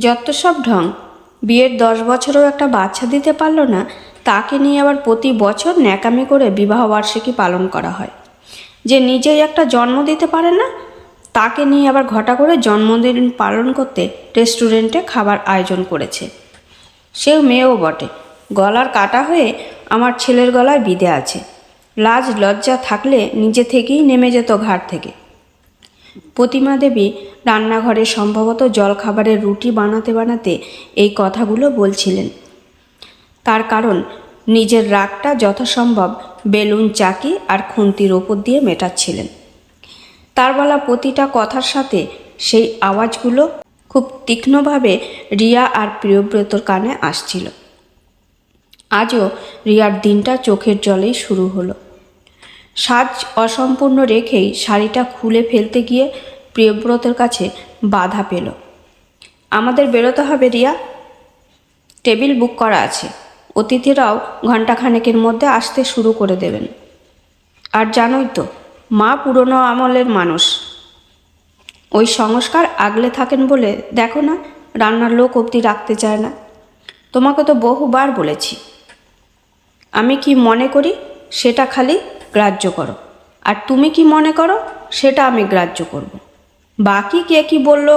যত সব ঢং। বিয়ের 10 বছরেও একটা বাচ্চা দিতে পারলো না, তাকে নিয়ে আবার প্রতি বছর ন্যাকামি করে বিবাহবার্ষিকী পালন করা হয়। যে নিজেই একটা জন্ম দিতে পারে না, তাকে নিয়ে আবার ঘটা করে জন্মদিন পালন করতে রেস্টুরেন্টে খাবার আয়োজন করেছে। সেও মেয়েও বটে, গলার কাটা হয়ে আমার ছেলের গলায় বিঁধে আছে। লাজ লজ্জা থাকলে নিজে থেকেই নেমে যেত ঘাট থেকে। প্রতিমা দেবী রান্নাঘরে সম্ভবত জলখাবারের রুটি বানাতে বানাতে এই কথাগুলো বলছিলেন। তার কারণ নিজের রাগটা যথাসম্ভব বেলুন চাকি আর খুন্তির ওপর দিয়ে মেটাচ্ছিলেন। তার বলা প্রতিটা কথার সাথে সেই আওয়াজগুলো খুব তীক্ষ্ণভাবে রিয়া আর প্রিয়ব্রতর কানে আসছিল। আজও রিয়ার দিনটা চোখের জলেই শুরু হলো। সাজ অসম্পূর্ণ রেখেই শাড়িটা খুলে ফেলতে গিয়ে প্রিয়ব্রতের কাছে বাধা পেল। আমাদের বেরোতে হবে রিয়া, টেবিল বুক করা আছে, অতিথিরাও ঘণ্টাখানেকের মধ্যে আসতে শুরু করে দেবেন। আর জানোই তো, মা পুরনো আমলের মানুষ, ওই সংস্কার আগলে থাকেন বলে দেখো না রান্নার লোক অবধি রাখতে চায় না। তোমাকে তো বহুবার বলেছি, আমি কি মনে করি সেটা খালি গ্রাহ্য করো, আর তুমি কি মনে করো সেটা আমি গ্রাহ্য করব। বাকি কে কি বললো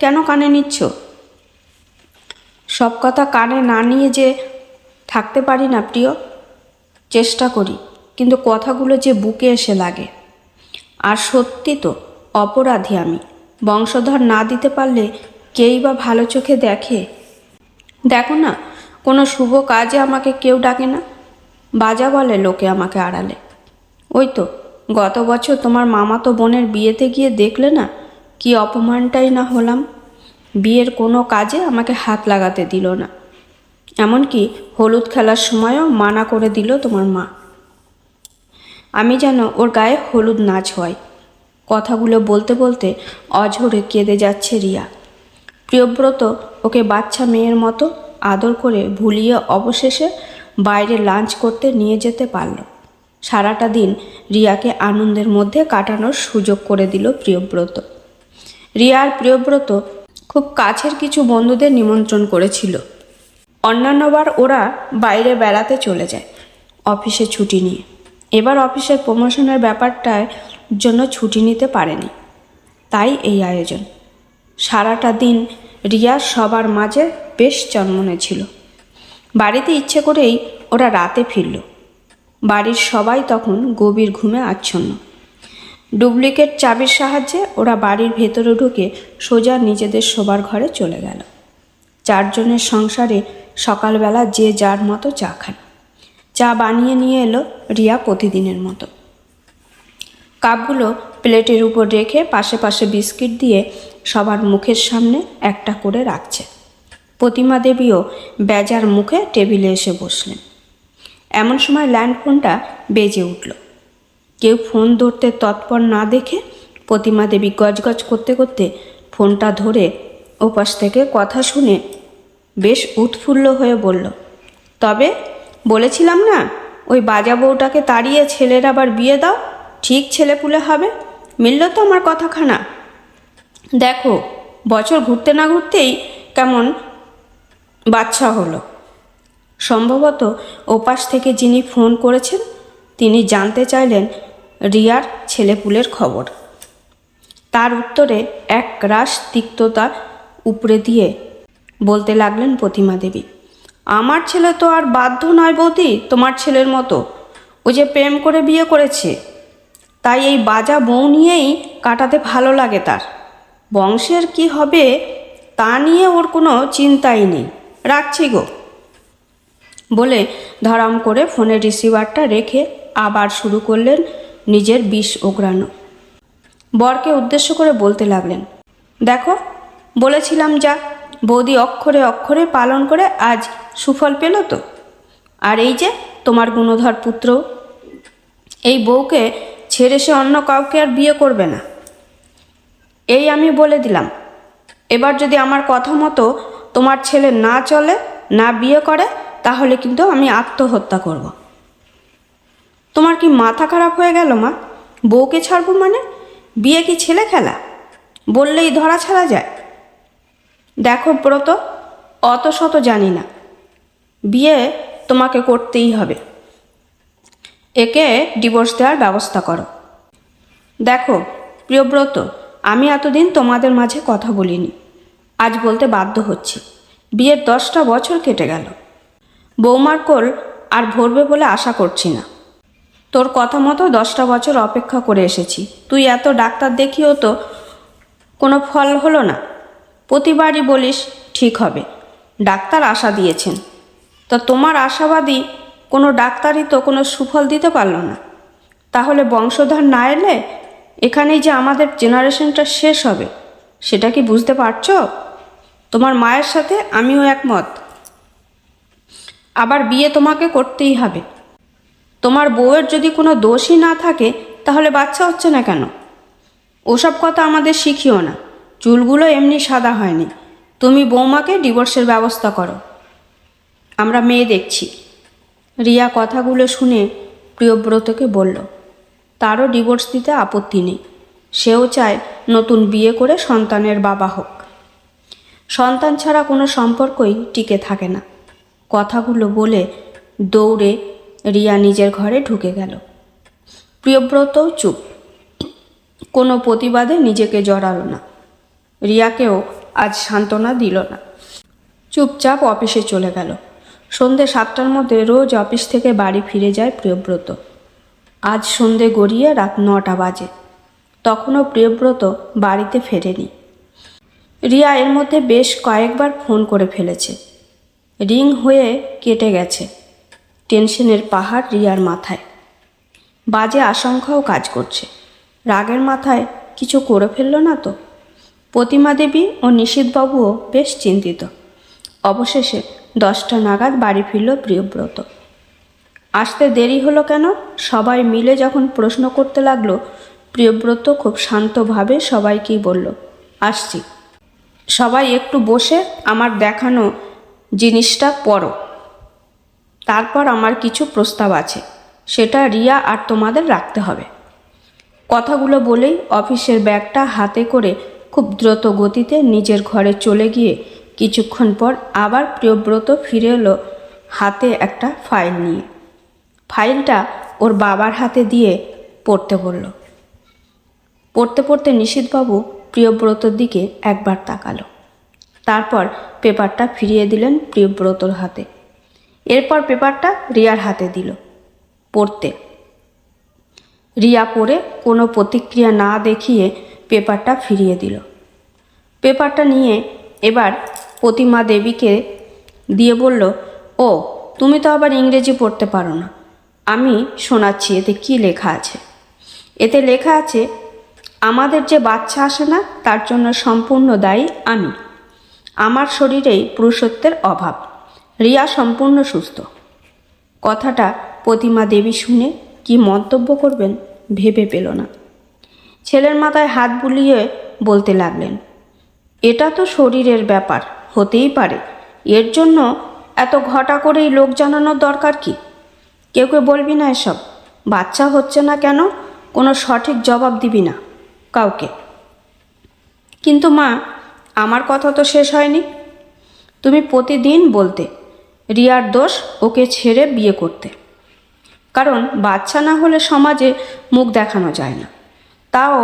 কেন কানে নিচ্ছ? সব কথা কানে না নিয়ে যে থাকতে পারি না প্রিয়, চেষ্টা করি, কিন্তু কথাগুলো যে বুকে এসে লাগে। আর সত্যি তো অপরাধী আমি, বংশধর না দিতে পারলে কেই বা ভালো চোখে দেখে? দেখো না, কোনো শুভ কাজে আমাকে কেউ ডাকে না, বাজা বলে লোকে আমাকে আড়ালে। ওই তো গত বছর তোমার মামাতো বোনের বিয়েতে গিয়ে দেখলে না কি অপমানটাই না হলাম। বিয়ের কোনো কাজে আমাকে হাত লাগাতে দিল না, এমনকি হলুদ খেলার সময়ও মানা করে দিল তোমার মা। আমি যেন ওর গায়ে হলুদ নাচ হয়। কথাগুলো বলতে বলতে অঝরে কেঁদে যাচ্ছে রিয়া। প্রিয়ব্রত ওকে বাচ্চা মেয়ের মতো আদর করে ভুলিয়ে অবশেষে বাইরে লাঞ্চ করতে নিয়ে যেতে পারল। সারাটা দিন রিয়াকে আনন্দের মধ্যে কাটানোর সুযোগ করে দিল প্রিয়ব্রত। রিয়া আর প্রিয়ব্রত খুব কাছের কিছু বন্ধুদের নিমন্ত্রণ করেছিল। অন্যান্যবার ওরা বাইরে বেড়াতে চলে যায় অফিসে ছুটি নিয়ে। এবার অফিসের প্রমোশনের ব্যাপারটার জন্য ছুটি নিতে পারেনি, তাই এই আয়োজন। সারাটা দিন রিয়া সবার মাঝে বেশ চনমনে ছিল। বাড়িতে ইচ্ছে করেই ওরা রাতে ফিরল। বাড়ির সবাই তখন গভীর ঘুমে আচ্ছন্ন। ডুপ্লিকেট চাবির সাহায্যে ওরা বাড়ির ভেতরে ঢুকে সোজা নিজেদের শোবার ঘরে চলে গেল। চারজনের সংসারে সকালবেলা যে যার মতো চা খায়। চা বানিয়ে নিয়ে এলো রিয়া প্রতিদিনের মতো। কাপগুলো প্লেটের উপর রেখে পাশে পাশে বিস্কিট দিয়ে সবার মুখের সামনে একটা করে রাখছে। প্রতিমা দেবীও বেজার মুখে টেবিলে এসে বসলেন। এমন সময় ল্যান্ড ফোনটা বেজে উঠল। কেউ ফোন ধরতে তৎপর না দেখে প্রতিমা দেবী গজগজ করতে করতে ফোনটা ধরে ওপাশ থেকে কথা শুনে বেশ উৎফুল্ল হয়ে বলল, তবে বলেছিলাম না ওই বাজা বউটাকে তাড়িয়ে ছেলের আবার বিয়ে দাও, ঠিক ছেলেপুলে হবে। মিলল তো আমার কথাখানা। দেখো বছর ঘুরতে না ঘুরতেই কেমন বাচ্চা হলো। সম্ভবত ওপাশ থেকে যিনি ফোন করেছেন তিনি জানতে চাইলেন রিয়ার ছেলেপুলের খবর। তার উত্তরে এক রাশ তিক্ততা উপড়ে দিয়ে বলতে লাগলেন প্রতিমা দেবী, আমার ছেলে তো আর বাধ্য নয় বৌদি তোমার ছেলের মতো, ও যে প্রেম করে বিয়ে করেছে, তাই এই বাজা বউ নিয়েই কাটাতে ভালো লাগে তার। বংশের কি হবে তা নিয়ে ওর কোনো চিন্তাই নেই। রাখছি গো। বলে ধরাম করে ফোনের রিসিভারটা রেখে আবার শুরু করলেন নিজের বিষ ওগড়ানো। বরকে উদ্দেশ্য করে বলতে লাগলেন, দেখো বলেছিলাম যা, বৌদি অক্ষরে অক্ষরে পালন করে আজ সুফল পেল তো। আর এই যে তোমার গুণধর পুত্র, এই বউকে ছেড়ে সে অন্য কাউকে আর বিয়ে করবে না, এই আমি বলে দিলাম। এবার যদি আমার কথা মতো তোমার ছেলে না চলে, না বিয়ে করে, তাহলে কিন্তু আমি আত্মহত্যা করব। তোমার কি মাথা খারাপ হয়ে গেল মা? বউকে ছাড়বো মানে? বিয়ে কি ছেলে খেলা? বললেই ধরা ছাড়া যায়? দেখো ব্রত, অত শত জানি না, বিয়ে তোমাকে করতেই হবে। একে ডিভোর্স দেওয়ার ব্যবস্থা করো। দেখো প্রিয়ব্রত, আমি এতদিন তোমাদের মাঝে কথা বলিনি, আজ বলতে বাধ্য হচ্ছি। বিয়ের 10টা বছর কেটে গেল, বৌমার কোল আর ভরবে বলে আশা করছি না। তোর কথা মতো 10টা বছর অপেক্ষা করে এসেছি, তুই এত ডাক্তার দেখিও তো কোনো ফল হলো না। প্রতিবারই বলিস ঠিক হবে, ডাক্তার আশা দিয়েছেন, তা তোমার আশাবাদী কোনো ডাক্তারই তো কোনো সুফল দিতে পারল না। তাহলে বংশধর না এলে এখানেই যে আমাদের জেনারেশনটা শেষ হবে, সেটা কি বুঝতে পারছো? তোমার মায়ের সাথে আমিও একমত। আবার বিয়ে তোমাকে করতেই হবে। তোমার বউয়ের যদি কোনো দোষই না থাকে তাহলে বাচ্চা হচ্ছে না কেন? ওসব কথা আমাদের শিখিও না, চুলগুলো এমনি সাদা হয়নি। তুমি বৌমাকে ডিভোর্সের ব্যবস্থা করো, আমরা মেয়ে দেখছি। রিয়া কথাগুলো শুনে প্রিয়ব্রতকে বলল তারও ডিভোর্স দিতে আপত্তি নেই, সেও চায় নতুন বিয়ে করে সন্তানের বাবা হোক। সন্তান ছাড়া কোনো সম্পর্কই টিকে থাকে না। কথাগুলো বলে দৌড়ে রিয়া নিজের ঘরে ঢুকে গেল। প্রিয়ব্রতও চুপ, কোনো প্রতিবাদে নিজেকে জড়ালো না। রিয়াকেও আজ সান্ত্বনা দিল না, চুপচাপ অফিসে চলে গেল। সন্ধে 7টার মধ্যে রোজ অফিস থেকে বাড়ি ফিরে যায় প্রিয়ব্রত। আজ সন্ধে গড়িয়ে রাত 9টা বাজে, তখনও প্রিয়ব্রত বাড়িতে ফেরেনি। রিয়া এর মধ্যে বেশ কয়েকবার ফোন করে ফেলেছে, রিং হয়ে কেটে গেছে। টেনশনের পাহাড় রিয়ার মাথায়, বাজে আশঙ্কাও কাজ করছে। রাগের মাথায় কিছু করে ফেলল না তো? প্রতিমা দেবী ও নিশীথবাবুও বেশ চিন্তিত। অবশেষে 10টা নাগাদ বাড়ি ফিরল প্রিয়ব্রত। আসতে দেরি হলো কেন সবাই মিলে যখন প্রশ্ন করতে লাগলো, প্রিয়ব্রত খুব শান্তভাবে সবাইকেই বলল, আসছি। সবাই একটু বসে আমার দেখানো জিনিসটা পড়ো, তারপর আমার কিছু প্রস্তাব আছে, সেটা রিয়া আর তোমাদের রাখতে হবে। কথাগুলো বলেই অফিসের ব্যাগটা হাতে করে খুব দ্রুত গতিতে নিজের ঘরে চলে গিয়ে কিছুক্ষণ পর আবার প্রিয়ব্রত ফিরে এলো হাতে একটা ফাইল নিয়ে। ফাইলটা ওর বাবার হাতে দিয়ে পড়তে বলল। পড়তে পড়তে নিশীথবাবু প্রিয়ব্রতর দিকে একবার তাকালো, তারপর পেপারটা ফিরিয়ে দিলেন প্রিয়ব্রতর হাতে। এরপর পেপারটা রিয়ার হাতে দিল পড়তে। রিয়া পড়ে কোনো প্রতিক্রিয়া না দেখিয়ে পেপারটা ফিরিয়ে দিল। পেপারটা নিয়ে এবার প্রতিমা দেবীকে দিয়ে বলল, ও তুমি তো আবার ইংরেজি পড়তে পারো না, আমি শোনাচ্ছি এতে কি লেখা আছে। এতে লেখা আছে, আমাদের যে বাচ্চা আসে না তার জন্য সম্পূর্ণ দায়ী আমি। আমার শরীরেই পুরুষত্বের অভাব, রিয়া সম্পূর্ণ সুস্থ। কথাটা প্রতিমা দেবী শুনে কি মন্তব্য করবেন ভেবে পেল না। ছেলের মাথায় হাত বুলিয়ে বলতে লাগলেন, এটা তো শরীরের ব্যাপার, হতেই পারে, এর জন্য এত ঘটা করেই লোক জানানোর দরকার কি? কেউ বলবি না এসব, বাচ্চা হচ্ছে না কেন কোনো সঠিক জবাব দিবি না কাউকে। কিন্তু মা, আমার কথা তো শেষ হয়নি। তুমি প্রতিদিন বলতে রিয়ার দোষ ওকে ছেড়ে বিয়ে করতে, কারণ বাচ্চা না হলে সমাজে মুখ দেখানো যায় না। তাও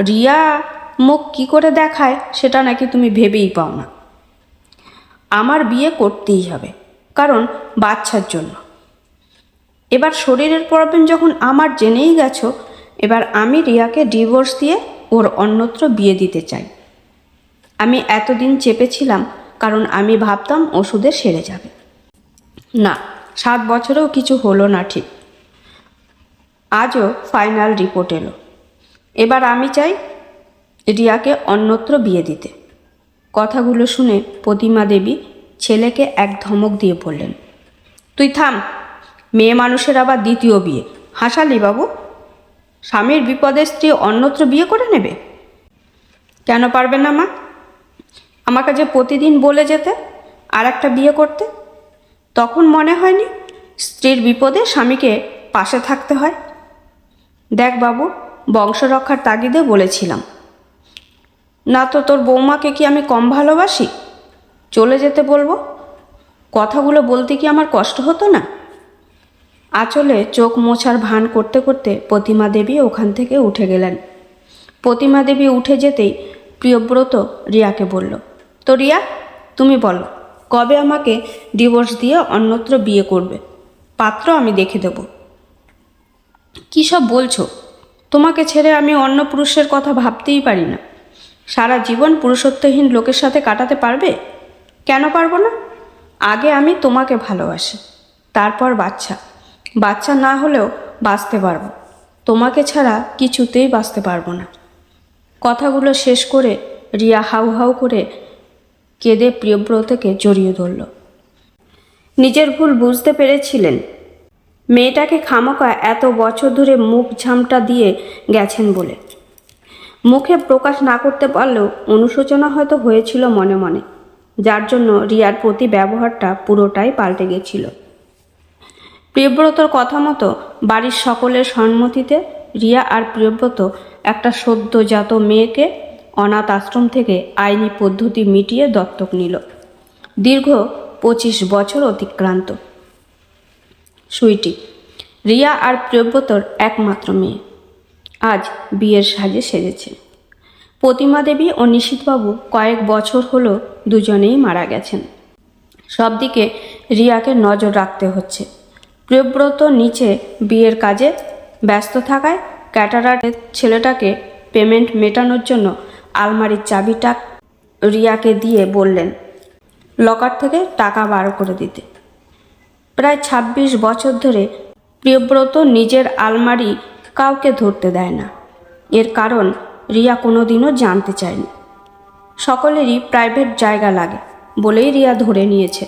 রিয়া মুখ কি করে দেখায় সেটা নাকি তুমি ভেবেই পাও না। আমার বিয়ে করতেই হবে, কারণ বাচ্চার জন্য। এবার শরীরের প্রবলেম যখন আমার জেনেই গেছো, এবার আমি রিয়াকে ডিভোর্স দিয়ে ওর অন্যত্র বিয়ে দিতে চাই। আমি এতদিন চেপেছিলাম কারণ আমি ভাবতাম ওষুধে সেরে যাবে। না, 7 বছরেও কিছু হলো না ঠিক। আজও ফাইনাল রিপোর্ট এলো। এবার আমি চাই রিয়াকে অন্যত্র বিয়ে দিতে। কথাগুলো শুনে প্রতিমা দেবী ছেলেকে এক ধমক দিয়ে বললেন, তুই থাম, মেয়ে মানুষের আবার দ্বিতীয় বিয়ে, হাসালি বাবু? স্বামীর বিপদে স্ত্রী অন্যত্র বিয়ে করে নেবে? কেন পারবে না মা? আমাকে যে প্রতিদিন বলে যেতে আর একটা বিয়ে করতে, তখন মনে হয়নি স্ত্রীর বিপদে স্বামীকে পাশে থাকতে হয়? দেখ বাবু, বংশ রক্ষার তাগিদে বলেছিলাম, না তো তোর বৌমাকে কি আমি কম ভালোবাসি? চলে যেতে বলবো? কথাগুলো বলতে কি আমার কষ্ট হতো না? আঁচলে চোখ মোছার ভান করতে করতে প্রতিমা দেবী ওখান থেকে উঠে গেলেন। প্রতিমা দেবী উঠে যেতেই প্রিয়ব্রত রিয়াকে বলল, তো রিয়া, তুমি বলো, কবে আমাকে ডিভোর্স দিয়ে অন্যত্র বিয়ে করবে? পাত্র আমি দেখে দেব। কী সব বলছো? তোমাকে ছেড়ে আমি অন্য পুরুষের কথা ভাবতেই পারি না। সারা জীবন পুরুষত্বহীন লোকের সাথে কাটাতে পারবে? কেন পারবো না? আগে আমি তোমাকে ভালোবাসি, তারপর বাচ্চা। বাচ্চা না হলেও বাঁচতে পারবো, তোমাকে ছাড়া কিছুতেই বাঁচতে পারবো না। কথাগুলো শেষ করে রিয়া হাউ হাউ করে কেঁদে প্রিয়ব্রতকে জড়িয়ে ধরল। নিজের ভুল বুঝতে পেরেছিলেন। মেয়েটাকে খামোকা এত বছর ধরে মুখ ঝামটা দিয়ে গেছেন বলে। মুখে প্রকাশ না করতে পারলেও অনুশোচনা হয়তো হয়েছিল মনে মনে, যার জন্য রিয়ার প্রতি ব্যবহারটা পুরোটাই পাল্টে গেছিল। প্রিয়ব্রতর কথা মতো বাড়ির সকলের সম্মতিতে রিয়া আর প্রিয়ব্রত একটা সদ্যজাত মেয়েকে অনাথ আশ্রম থেকে আইনি পদ্ধতি মিটিয়ে দত্তক নিল। দীর্ঘ 25 বছর অতিক্রান্ত। সুইটি, রিয়া আর প্রিয়ব্রতর একমাত্র মেয়ে, আজ বিয়ের সাজে সেজেছে। প্রতিমা দেবী ও নিশীথবাবু কয়েক বছর হলো দুজনেই মারা গেছেন। সব দিকে রিয়াকে নজর রাখতে হচ্ছে। প্রিয়ব্রত নিচে বিয়ের কাজে ব্যস্ত থাকায় ক্যাটারারের ছেলেটাকে পেমেন্ট মেটানোর জন্য আলমারির চাবিটা রিয়াকে দিয়ে বললেন লকার থেকে টাকা বার করে দিতে। প্রায় 26 বছর ধরে প্রিয়ব্রত নিজের আলমারি কাউকে ধরতে দেয় না। এর কারণ রিয়া কোনোদিনও জানতে চায়নি। সকলেরই প্রাইভেট জায়গা লাগে বলেই রিয়া ধরে নিয়েছে।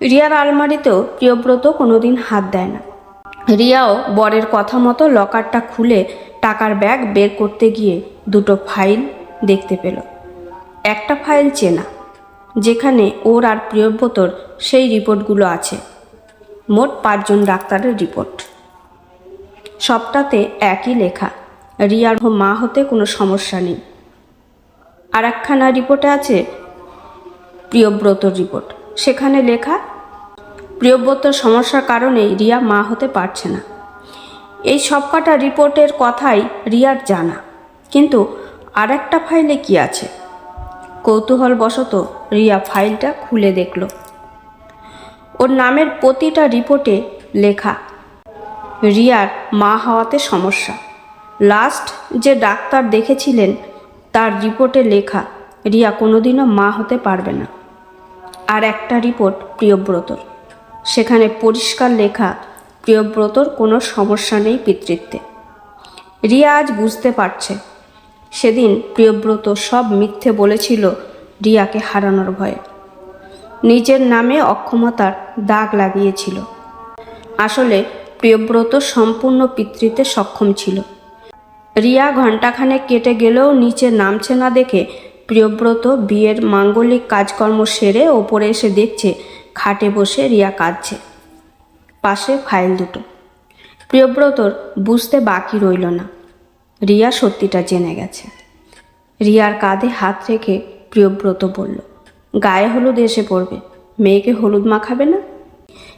রিয়ার আলমারিতেও প্রিয়ব্রত কোনোদিন হাত দেয় না। রিয়াও বরের কথা মতো লকারটা খুলে টাকার ব্যাগ বের করতে গিয়ে দুটো ফাইল দেখতে পেল। একটা ফাইল চেনা, যেখানে ওর আর প্রিয়ব্রতর সেই রিপোর্টগুলো আছে। মোট 5 জন ডাক্তারের রিপোর্ট। সবটাতে একই লেখা, রিয়ার মা হতে কোনো সমস্যা নেই। আর একখানা রিপোর্টে আছে প্রিয়ব্রতর রিপোর্ট, সেখানে লেখা প্রিয়ব্রতর সমস্যার কারণেই রিয়া মা হতে পারছে না। এই সবকটা রিপোর্টের কথাই রিয়ার জানা, কিন্তু আর একটা ফাইলে কি আছে? কৌতূহলবশত রিয়া ফাইলটা খুলে দেখল। ওর নামের প্রতিটা রিপোর্টে লেখা রিয়ার মা হওয়াতে সমস্যা। লাস্ট যে ডাক্তার দেখেছিলেন তার রিপোর্টে লেখা রিয়া কোনোদিনও মা হতে পারবে না। আর একটা রিপোর্ট প্রিয়ব্রতর, সেখানে পরিষ্কার লেখা প্রিয়ব্রতর কোনো সমস্যা নেই পিতৃত্বে। রিয়া আজ বুঝতে পারছে সেদিন প্রিয়ব্রত সব মিথ্যে বলেছিল রিয়াকে হারানোর ভয়ে। নিজের নামে অক্ষমতার দাগ লাগিয়েছিল। আসলে প্রিয়ব্রত সম্পূর্ণ পিতৃত্বে সক্ষম ছিল। রিয়া ঘণ্টাখানেক কেটে গেলেও নিচে নামছে না দেখে প্রিয়ব্রত বিয়ের মাঙ্গলিক কাজকর্ম সেরে ওপরে এসে দেখছে খাটে বসে রিয়া কাঁদছে, পাশে ফাইল দুটো। প্রিয়ব্রতর বুঝতে বাকি রইল না, রিয়া সত্যিটা জেনে গেছে। রিয়ার কাঁধে হাত রেখে প্রিয়ব্রত বলল, গায়ে হলুদ এসে পড়বে, মেয়েকে হলুদ মাখাবে না?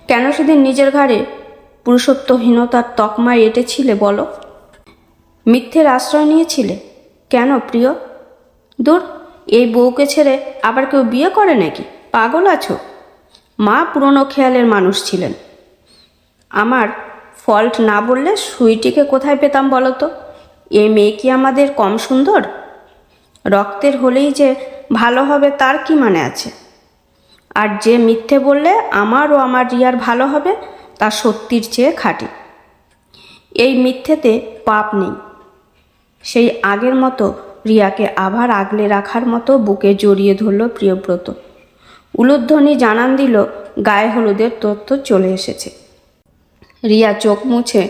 কেন সেদিন নিজের ঘাড়ে পুরুষত্বহীনতার তকমায় এঁটেছিলে বলো? মিথ্যের আশ্রয় নিয়েছিলে কেন প্রিয়? দূর, এই বউকে ছেড়ে আবার কেউ বিয়ে করে নাকি? পাগল আছো? মা পুরনো খেয়ালের মানুষ ছিলেন। আমার ফল্ট না বললে সুইটিকে কোথায় পেতাম বলো তো? এই মেয়ে কি আমাদের কম সুন্দর? রক্তের হলেই যে ভালো হবে তার কি মানে আছে? আর যে মিথ্যে বললে আমার ও আমার রিয়ার ভালো হবে তা সত্যির চেয়ে খাঁটি। এই মিথ্যেতে পাপ নেই। সেই আগের মতো রিয়াকে আবার আগলে রাখার মতো বুকে জড়িয়ে ধরল প্রিয়ব্রত। উলুধ্বনি জানান দিল গায়ে হলুদের তথ্য চলে এসেছে। রিয়া চোখ মুছে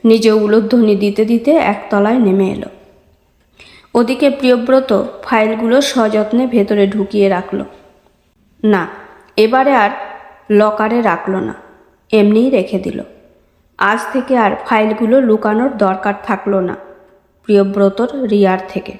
নিজে উলুধ্বনি দিতে দিতে একতলায় নেমে এলো। ওদিকে প্রিয়ব্রত ফাইলগুলো সযত্নে ভেতরে ঢুকিয়ে রাখল। না, এবারে আর লকারে রাখল না, এমনিই রেখে দিল। আজ থেকে আর ফাইলগুলো লুকানোর দরকার থাকলো না প্রিয়ব্রতর রিয়ার থেকে।